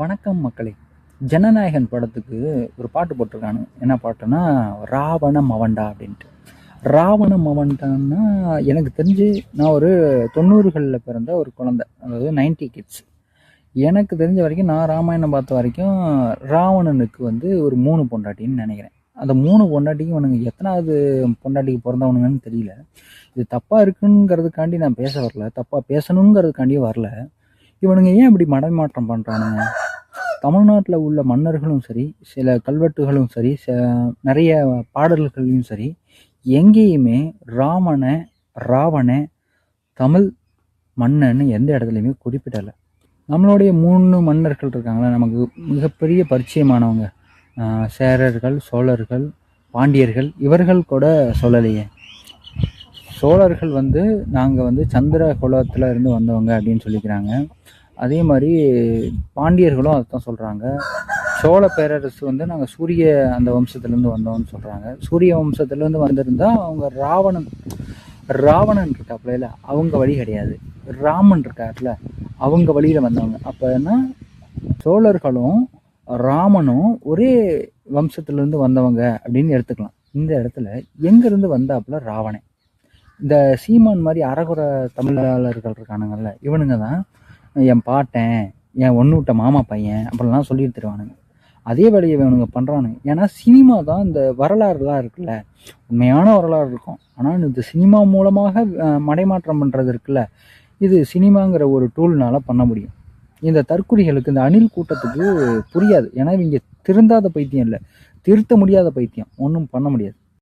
வணக்கம் மக்களே. ஜனநாயகன் படத்துக்கு ஒரு பாட்டு போட்டிருக்கானு. என்ன பாட்டுன்னா, ராவண மவன்டா அப்படின்ட்டு. ராவண மவன்டான்னா எனக்கு தெரிஞ்சு நான் ஒரு 90களில் பிறந்த ஒரு குழந்தை, அதாவது 90 கிட்ஸ். எனக்கு தெரிஞ்ச வரைக்கும், நான் ராமாயணம் பார்த்த வரைக்கும் ராவணனுக்கு ஒரு 3 பொண்டாட்டின்னு நினைக்கிறேன். அந்த 3 பொண்டாட்டிக்கும் இவனுங்க எத்தனாவது பொண்டாட்டிக்கு பிறந்தவனுங்கன்னு தெரியல. இது தப்பாக இருக்குங்கிறதுக்காண்டி நான் பேச வரல, தப்பாக பேசணுங்கிறதுக்காண்டியும் வரல. இவனுங்க ஏன் இப்படி மடைமாற்றம் பண்ணுறானுங்க? தமிழ்நாட்டில் உள்ள மன்னர்களும் சரி, சில கல்வெட்டுகளும் சரி, நிறைய பாடல்களையும் சரி, எங்கேயுமே ராவண தமிழ் மன்னன்னு எந்த இடத்துலையுமே குறிப்பிடலை. நம்மளுடைய 3 மன்னர்கள் இருக்காங்களா, நமக்கு மிகப்பெரிய பரிச்சயமானவங்க, சேரர்கள், சோழர்கள், பாண்டியர்கள். இவர்கள் கூட சொல்லலையே. சோழர்கள் நாங்கள் சந்திர குலத்தில் இருந்து வந்தவங்க அப்படின்னு சொல்லிக்கிறாங்க. அதே மாதிரி பாண்டியர்களும் அதைத்தான் சொல்கிறாங்க. சோழ பேரரசு நாங்கள் சூரிய அந்த வம்சத்துலேருந்து வந்தோம்னு சொல்கிறாங்க. சூரிய வம்சத்துலேருந்து வந்திருந்தால் அவங்க ராவணன் இருக்காப்புல, இல்லை அவங்க வழி கிடையாது, ராமன் இருக்காருல அவங்க வழியில் வந்தவங்க. அப்போனா சோழர்களும் ராமனும் ஒரே வம்சத்துலேருந்து வந்தவங்க அப்படின்னு எடுத்துக்கலாம். இந்த இடத்துல எங்கேருந்து வந்தாப்புல ராவணன்? இந்த சீமான் மாதிரி அறகுறை தமிழர்கள் இருக்கானுங்கல்ல, இவனுங்க தான் என் பாட்டன், என் ஒன்று விட்ட மாமா பையன் அப்படிலாம் சொல்லிட்டு தருவானுங்க. அதே வேலையை இவனுங்க பண்ணுறானுங்க. ஏன்னா சினிமா தான் இந்த வரலாறுலாம் இருக்குல்ல, உண்மையான வரலாறு இருக்கும். ஆனால் இந்த சினிமா மூலமாக மடைமாற்றம் பண்ணுறது இருக்குல்ல, இது சினிமாங்கிற ஒரு டூல்னால பண்ண முடியும். இந்த தற்குறிகளுக்கு, இந்த அணில் கூட்டத்துக்கு புரியாது. ஏன்னா இவங்க திருந்தாத பைத்தியம் இல்லை, திருத்த முடியாத பைத்தியம், ஒன்றும் பண்ண முடியாது.